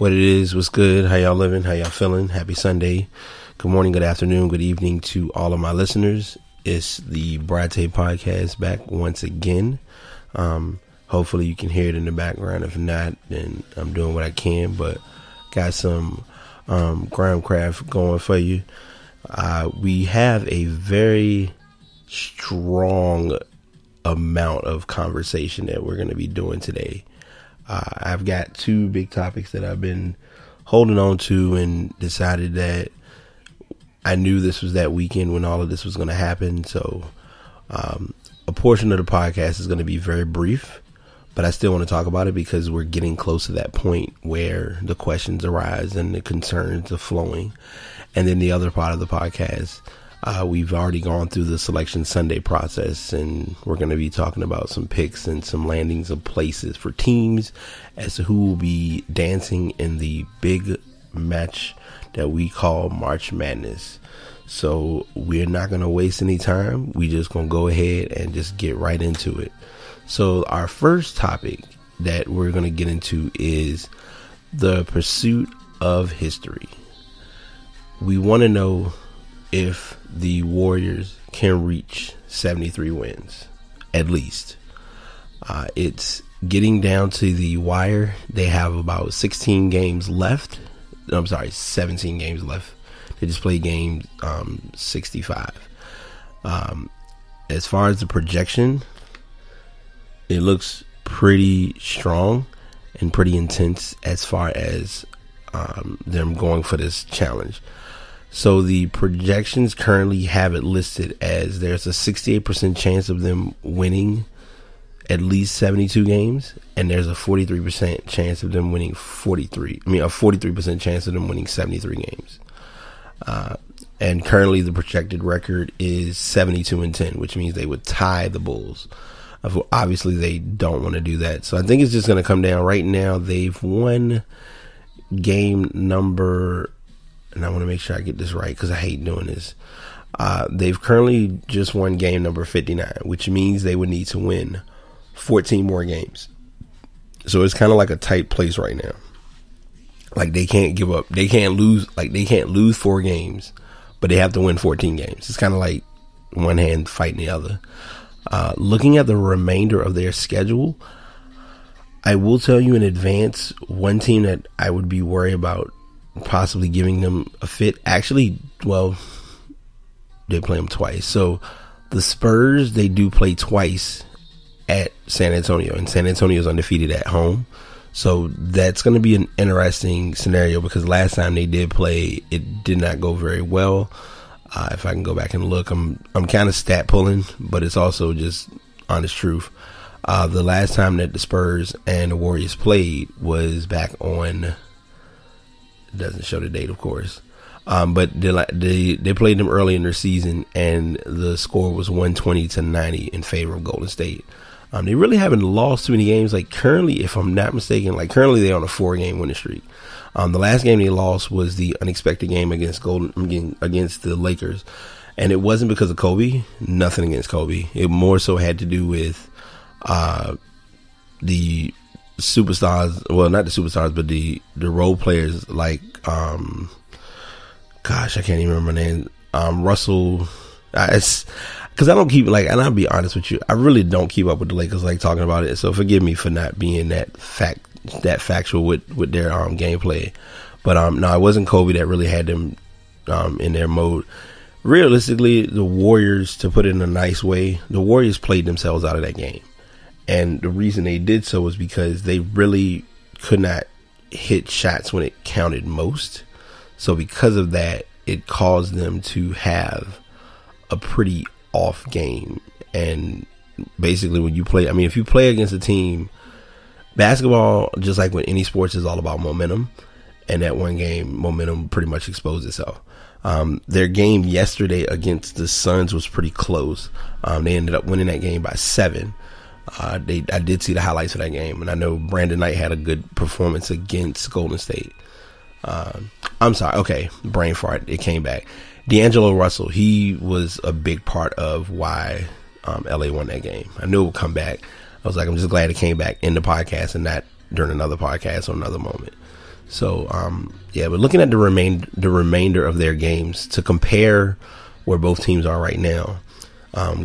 What it is, what's good, how y'all living, how y'all feeling, happy Sunday, good morning, good afternoon, good evening to all of my listeners. It's the Brate Podcast back once again. Hopefully you can hear it in the background. If not, then I'm doing what I can, but got some groundcraft going for you. We have a very strong amount of conversation that we're going to be doing today. I've got two big topics that I've been holding on to and decided that I knew this was that weekend when all of this was going to happen. So a portion of the podcast is going to be very brief, but I still want to talk about it because we're getting close to that point where the questions arise and the concerns are flowing. And then the other part of the podcast, we've already gone through the Selection Sunday process, and we're going to be talking about some picks and some landings of places for teams as to who will be dancing in the big match that we call March Madness. So we're not going to waste any time. We just going to go ahead and just get right into it. So our first topic that we're going to get into is the pursuit of history. We want to know if the Warriors can reach 73 wins, at least. It's getting down to the wire. They have about 16 games left. I'm sorry, 17 games left. They just played game 65. As far as the projection, it looks pretty strong and pretty intense as far as them going for this challenge. So the projections currently have it listed as there's a 68% chance of them winning at least 72 games, and there's a 43% chance of them winning a 43% chance of them winning 73 games. And currently the projected record is 72-10, which means they would tie the Bulls. Obviously they don't want to do that. So I think it's just going to come down. Right now they've won game number, and I want to make sure I get this right because I hate doing this. They've currently just won game number 59, which means they would need to win 14 more games. So it's kind of like a tight place right now. Like they can't give up. They can't lose. Like they can't lose 4 games, but they have to win 14 games. It's kind of like one hand fighting the other. Looking at the remainder of their schedule, I will tell you in advance, one team that I would be worried about possibly giving them a fit. Actually, well, they play them twice. So the Spurs, they do play twice at San Antonio, and San Antonio is undefeated at home. So that's going to be an interesting scenario because last time they did play, it did not go very well. If I can go back and look, I'm kind of stat pulling, but it's also just honest truth. The last time that the Spurs and the Warriors played was back on, it doesn't show the date, of course. But they played them early in their season, and the score was 120-90 in favor of Golden State. They really haven't lost too many games. Like currently, if I'm not mistaken, they're on a 4-game winning streak. The last game they lost was the unexpected game against the Lakers, and it wasn't because of Kobe. Nothing against Kobe. It more so had to do with the superstars. Well, not the superstars, but the role players like gosh, I can't even remember the name. Russell. It's because I don't keep and I'll be honest with you, I really don't keep up with the Lakers talking about it. So forgive me for not being that factual with their gameplay. But no, it wasn't Kobe that really had them in their mode. Realistically, the Warriors, to put it in a nice way, the Warriors played themselves out of that game. And the reason they did so was because they really could not hit shots when it counted most. So because of that, it caused them to have a pretty off game. And basically when you play, if you play against a team, basketball, just like with any sports, is all about momentum. And that one game, momentum pretty much exposed itself. Their game yesterday against the Suns was pretty close. They ended up winning that game by 7. I did see the highlights of that game, and I know Brandon Knight had a good performance against Golden State. I'm sorry. Okay. Brain fart. It came back. D'Angelo Russell, he was a big part of why LA won that game. I knew it would come back. I was like, I'm just glad it came back in the podcast and not during another podcast or another moment. So, yeah, but looking at the remainder of their games to compare where both teams are right now,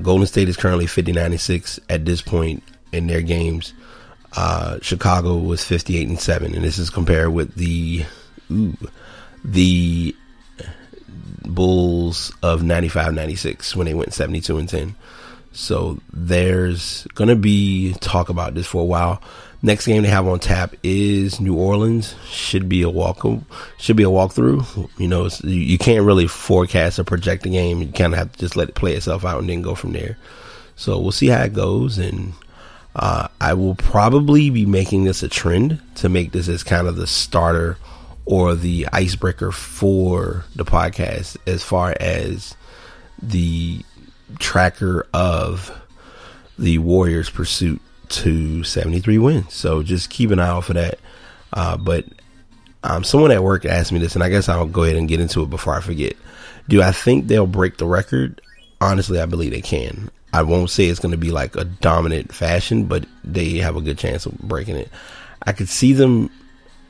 Golden State is currently 59-6 at this point in their games. Chicago was 58-7, and this is compared with the Bulls of 95-96 when they went 72-10. So there's gonna be talk about this for a while. Next game they have on tap is New Orleans. Should be a walkthrough. You know, you can't really forecast or project the game. You kind of have to just let it play itself out and then go from there. So we'll see how it goes, and I will probably be making this a trend to make this as kind of the starter or the icebreaker for the podcast as far as the tracker of the Warriors' pursuit to 73 wins. So just keep an eye out for that. But someone at work asked me this, and I guess I'll go ahead and get into it before I forget. Do I think they'll break the record? Honestly, I believe they can. I won't say it's going to be like a dominant fashion, but they have a good chance of breaking it. I could see them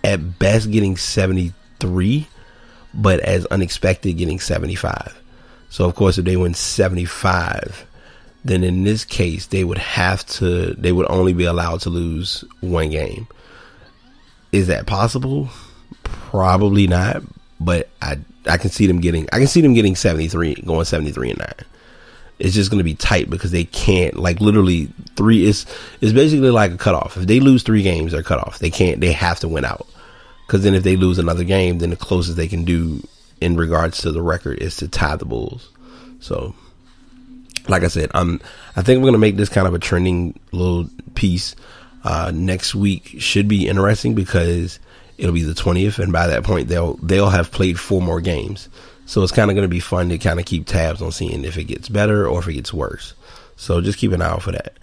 at best getting 73, but as unexpected getting 75. So of course, if they win 75, then in this case, they would only be allowed to lose one game. Is that possible? Probably not, but I can see them getting 73, going 73-9. It's just going to be tight because they can't, like, literally it's basically like a cutoff. If they lose 3 games, they're cut off. They have to win out. Because then if they lose another game, then the closest they can do in regards to the record is to tie the Bulls. So, like I said, I think we're going to make this kind of a trending little piece. Next week should be interesting because it'll be the 20th, and by that point they'll have played 4 more games. So it's kind of going to be fun to kind of keep tabs on seeing if it gets better or if it gets worse. So just keep an eye out for that.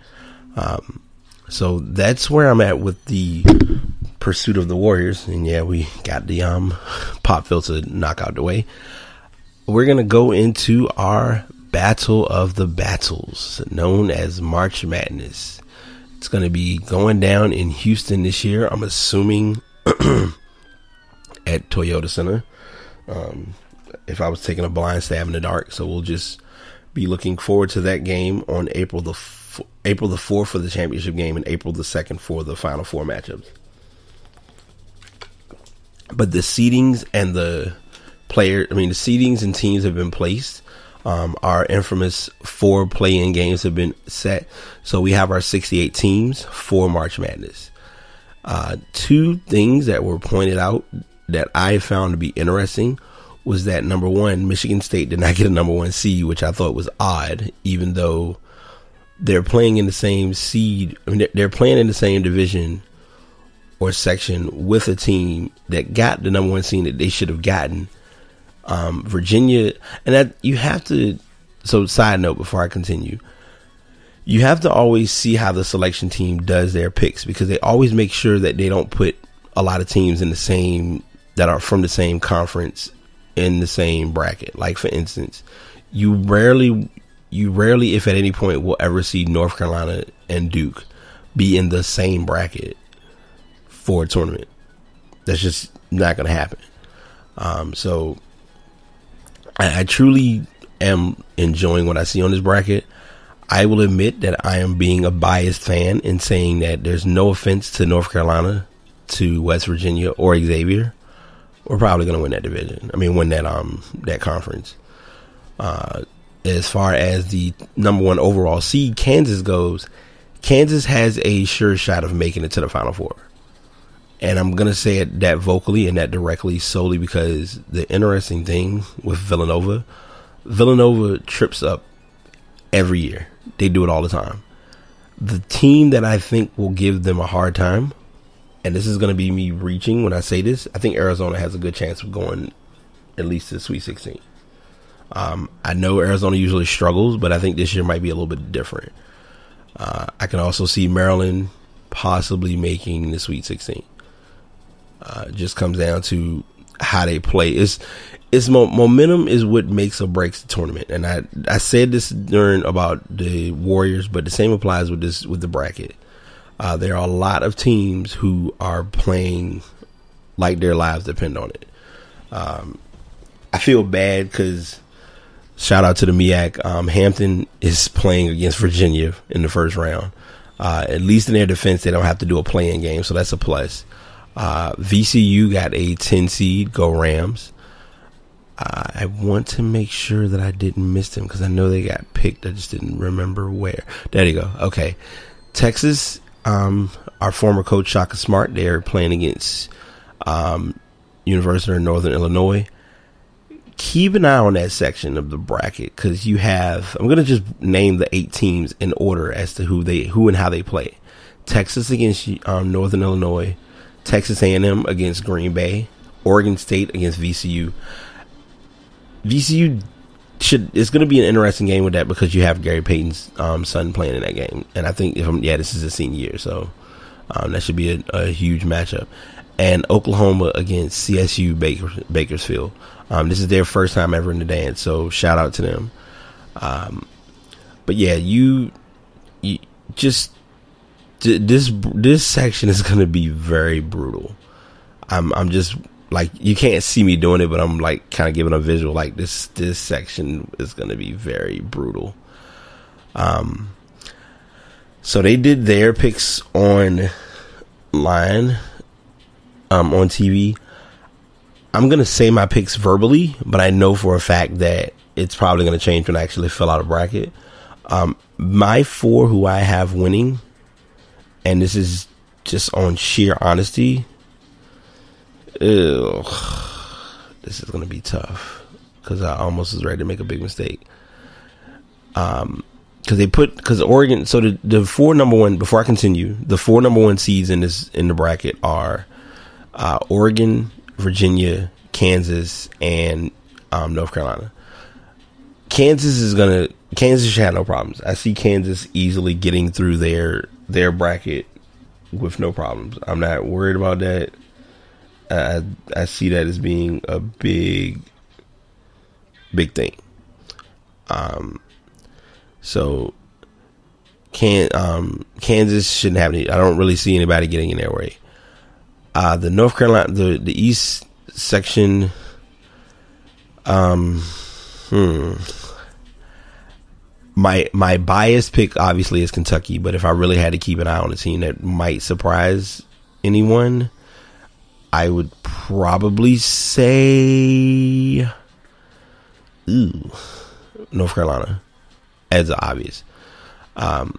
So that's where I'm at with the pursuit of the Warriors. And yeah, we got the pop filter knock out the way. We're going to go into our Battle of the Battles, known as March Madness. It's going to be going down in Houston this year. I'm assuming at Toyota Center. If I was taking a blind stab in the dark. So we'll just be looking forward to that game on April the 4th for the championship game and April the 2nd for the Final Four matchups. But the seedings and the seedings and teams have been placed. Our infamous 4 play-in games have been set. So we have our 68 teams for March Madness. 2 things that were pointed out that I found to be interesting was that, number one, Michigan State did not get a number 1 seed, which I thought was odd, even though they're playing in the same seed. I mean, they're playing in the same division or section with a team that got the number 1 seed that they should have gotten. Virginia, and that you have to. So, side note before I continue, you have to always see how the selection team does their picks, because they always make sure that they don't put a lot of teams in the same, that are from the same conference, in the same bracket. Like, for instance, you rarely, if at any point, will ever see North Carolina and Duke be in the same bracket for a tournament. That's just not going to happen. So I truly am enjoying what I see on this bracket. I will admit that I am being a biased fan in saying that there's no offense to North Carolina, to West Virginia, or Xavier. We're probably going to win that division. Win that conference. As far as the number 1 overall seed, Kansas goes, Kansas has a sure shot of making it to the Final Four. And I'm going to say it that vocally and that directly solely because the interesting thing with Villanova trips up every year. They do it all the time. The team that I think will give them a hard time, and this is going to be me reaching when I say this, I think Arizona has a good chance of going at least to the Sweet 16. I know Arizona usually struggles, but I think this year might be a little bit different. I can also see Maryland possibly making the Sweet 16. Just comes down to how they play. It's momentum is what makes or breaks the tournament. And I said this during about the Warriors, but the same applies with the bracket. There are a lot of teams who are playing like their lives depend on it. I feel bad because shout out to the MEAC. Hampton is playing against Virginia in the first round. At least in their defense, they don't have to do a play-in game, so that's a plus. VCU got a 10 seed. Go Rams. I want to make sure that I didn't miss them because I know they got picked. I just didn't remember where. There you go. Okay. Texas, our former coach Shaka Smart, they're playing against University of Northern Illinois. Keep an eye on that section of the bracket because you have, I'm going to just name the 8 teams in order as to who and how they play. Texas against Northern Illinois, Texas A&M against Green Bay, Oregon State against VCU. VCU it's going to be an interesting game with that because you have Gary Payton's son playing in that game, and I think this is his senior year, so that should be a huge matchup. And Oklahoma against CSU Bakersfield. This is their first time ever in the dance, so shout out to them. But yeah, you just this section is going to be very brutal. I'm just like, you can't see me doing it, but I'm like kind of giving a visual. Like this section is going to be very brutal. So they did their picks online, on TV. I'm going to say my picks verbally, but I know for a fact that it's probably going to change when I actually fill out a bracket. My 4 who I have winning, and this is just on sheer honesty. This is going to be tough because I almost was ready to make a big mistake. Because Oregon, so the 4 number one, before I continue, the 4 number one seeds in the bracket are Oregon, Virginia, Kansas, and North Carolina. Kansas should have no problems. I see Kansas easily getting through their bracket with no problems. I'm not worried about that. I see that as being a big thing. So Kansas shouldn't have any. I don't really see anybody getting in their way. The North Carolina, the East section. My biased pick obviously is Kentucky, but if I really had to keep an eye on a team that might surprise anyone, I would probably say North Carolina as obvious. The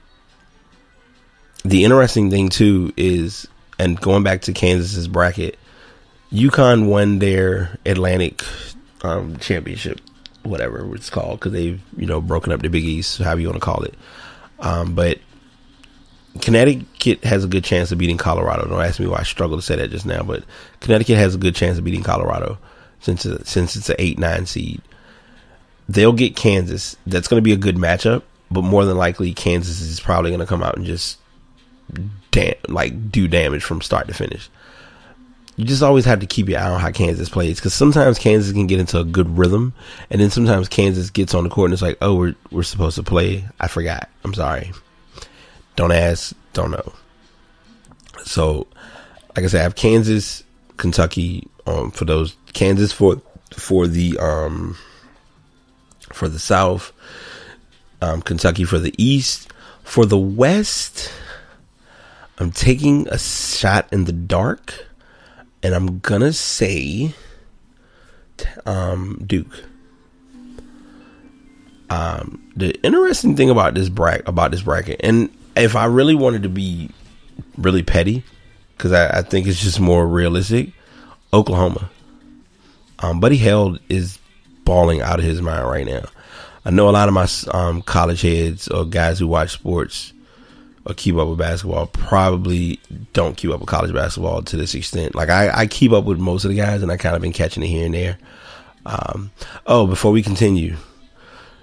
interesting thing too is, and going back to Kansas's bracket, UConn won their Atlantic championship, whatever it's called, because they've broken up the Big East, however you want to call it. But Connecticut has a good chance of beating Colorado. Don't ask me why I struggled to say that just now, but Connecticut has a good chance of beating Colorado since it's an 8-9 seed. They'll get Kansas. That's going to be a good matchup, but more than likely Kansas is probably going to come out and just do damage from start to finish. You just always have to keep your eye on how Kansas plays, because sometimes Kansas can get into a good rhythm, and then sometimes Kansas gets on the court and it's like, oh, we're supposed to play. I forgot. I'm sorry. Don't ask. Don't know. So, like I said, I have Kansas, Kentucky for those. Kansas for the South, Kentucky for the East. For the West, I'm taking a shot in the dark, and I'm gonna say Duke. The interesting thing about this bracket, and if I really wanted to be really petty, because I think it's just more realistic, Oklahoma. Buddy Held is balling out of his mind right now. I know a lot of my college heads or guys who watch sports or keep up with basketball probably don't keep up with college basketball to this extent. Like I keep up with most of the guys, and I kind of been catching it here and there. Before we continue,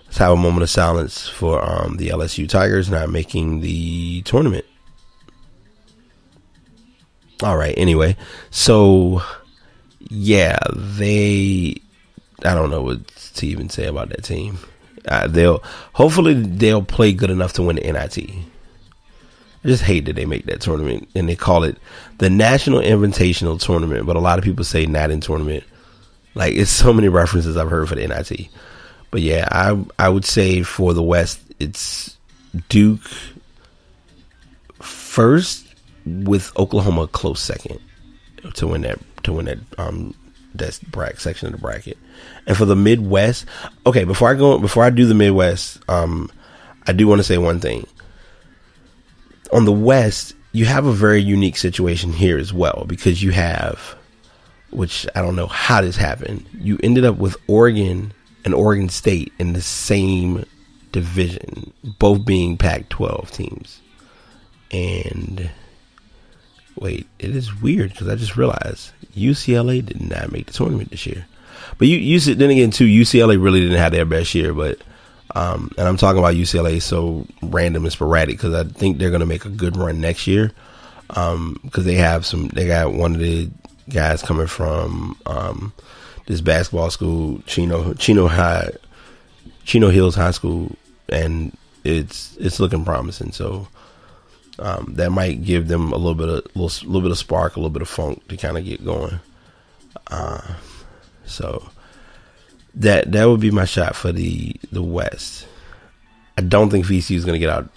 let's have a moment of silence for the LSU Tigers not making the tournament. All right. Anyway, so yeah, I don't know what to even say about that team. They'll play good enough to win the NIT. I just hate that they make that tournament and they call it the National Invitational Tournament, but a lot of people say not in tournament. Like, it's so many references I've heard for the NIT. But yeah, I would say for the West, it's Duke first with Oklahoma a close second to win that section of the bracket. And for the Midwest, okay, before I do the Midwest, I do want to say one thing. On the West, you have a very unique situation here as well, because you have, which I don't know how this happened, you ended up with Oregon and Oregon State in the same division, both being Pac-12 teams. And wait, it is weird because I just realized UCLA did not make the tournament this year. But then again, too, UCLA really didn't have their best year. But and I'm talking about UCLA so random and sporadic because I think they're going to make a good run next year. Because they got one of the guys coming from this basketball school, Chino Hills High School, and it's looking promising. So that might give them a little bit of spark, a little bit of funk to kind of get going. So that would be my shot for the West. I don't think VCU is going to get out.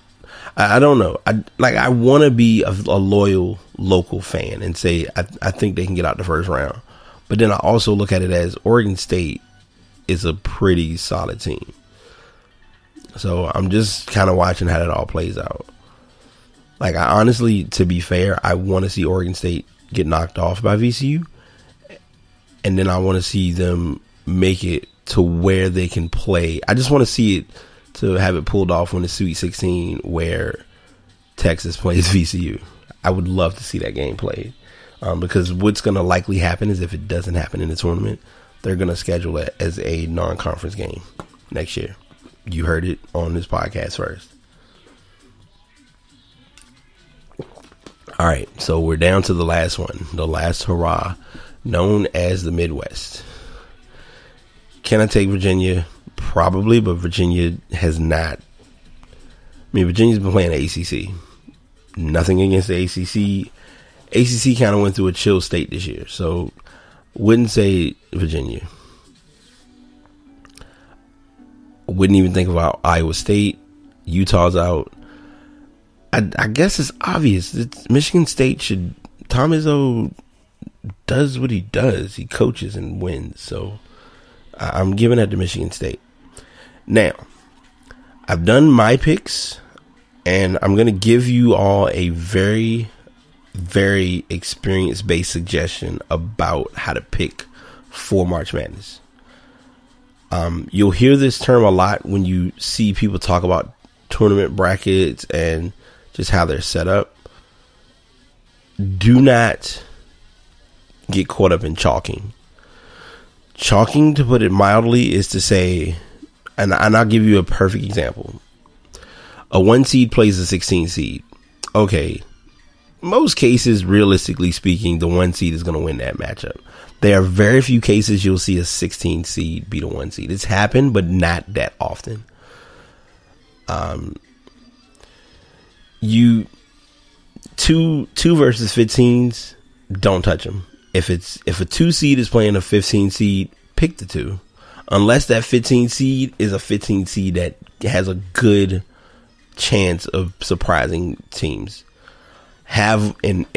I don't know. I want to be a loyal local fan and say I think they can get out the first round. But then I also look at it as Oregon State is a pretty solid team. So I'm just kind of watching how that all plays out. Like, I honestly, to be fair, I want to see Oregon State get knocked off by VCU. And then I want to see them make it to where they can play. I just want to see it to have it pulled off on the Sweet 16 where Texas plays VCU. I would love to see that game played. Because what's going to likely happen is if it doesn't happen in the tournament, they're going to schedule it as a non-conference game next year. You heard it on this podcast first. All right, so we're down to the last one, the last hurrah, known as the Midwest. Can I take Virginia? Probably, but Virginia has not. I mean, Virginia's been playing the ACC. Nothing against the ACC. ACC kind of went through a chill state this year, so wouldn't say Virginia. Wouldn't even think about Iowa State. Utah's out. I guess it's obvious. Michigan State should. Tom Izzo does what he does. He coaches and wins. So I'm giving that to Michigan State. Now, I've done my picks, and I'm going to give you all a very, very experience-based suggestion about how to pick for March Madness. You'll hear this term a lot when you see people talk about tournament brackets and just how they're set up. Do not get caught up in chalking. Chalking, to put it mildly, is to say, and I'll give you a perfect example. A 1 seed plays a 16 seed. Okay, most cases, realistically speaking, the 1 seed is going to win that matchup. There are very few cases you'll see a 16 seed beat a 1 seed. It's happened, but not that often. You two versus 15s, don't touch them. If a 2 seed is playing a 15 seed, pick the 2, unless that 15 seed is a 15 seed that has a good chance of surprising teams. Have in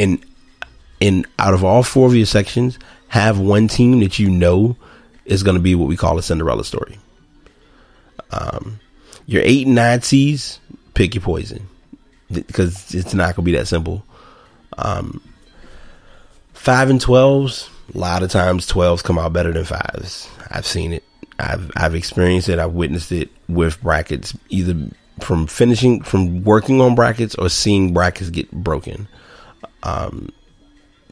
out of all 4 of your sections, have one team that you know is going to be what we call a Cinderella story. Your 8 and 9 seeds, pick your poison, because it's not going to be that simple. 5 and 12s, a lot of times 12s come out better than 5s. I've seen it. I've experienced it. I've witnessed it with brackets, either from working on brackets or seeing brackets get broken.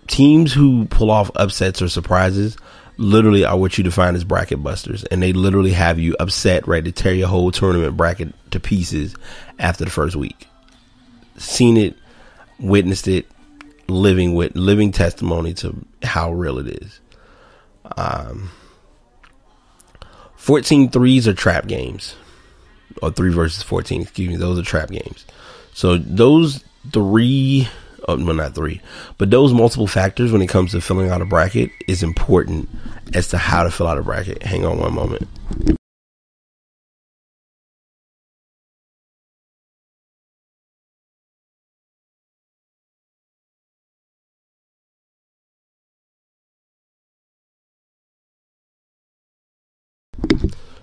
Teams who pull off upsets or surprises literally are what you define as bracket busters, and they literally have you upset, ready to tear your whole tournament bracket to pieces after the first week. Seen it, witnessed it, living testimony to how real it is. 14 threes are trap games, or 3 versus 14. Excuse me, those are trap games. So those not three, but those multiple factors when it comes to filling out a bracket is important as to how to fill out a bracket. Hang on one moment.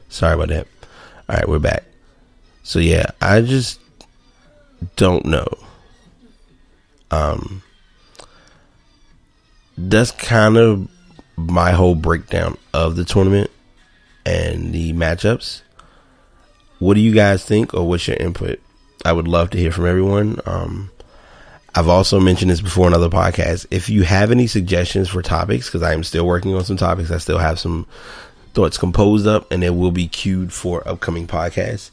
Sorry about that. All right, we're back. So yeah, I just don't know. That's kind of my whole breakdown of the tournament and the matchups. What do you guys think, or what's your input? I would love to hear from everyone. I've also mentioned this before in other podcasts. If you have any suggestions for topics, because I am still working on some topics, I still have some thoughts composed up, and they will be queued for upcoming podcasts.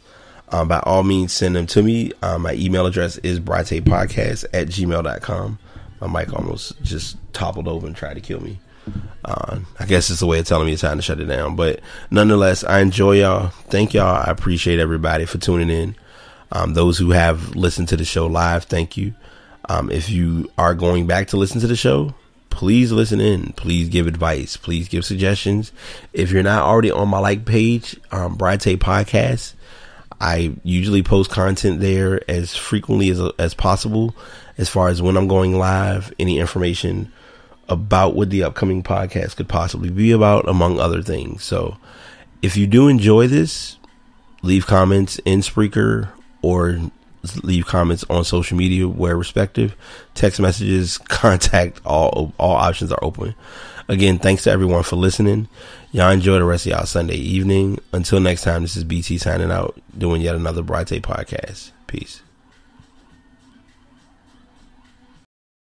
By all means, send them to me. My email address is bratepodcast@gmail.com. My mic almost just toppled over and tried to kill me. I guess it's a way of telling me it's time to shut it down. But nonetheless, I enjoy y'all. Thank y'all. I appreciate everybody for tuning in. Those who have listened to the show live, thank you. If you are going back to listen to the show, please listen in. Please give advice. Please give suggestions. If you're not already on my page, Brate Podcast, I usually post content there as frequently as possible, as far as when I'm going live, any information about what the upcoming podcast could possibly be about, among other things. So if you do enjoy this, leave comments in Spreaker or leave comments on social media where respective. Text messages, contact, all options are open. Again, thanks to everyone for listening. Y'all enjoy the rest of y'all Sunday evening. Until next time, this is BT signing out, doing yet another Brate Podcast. Peace.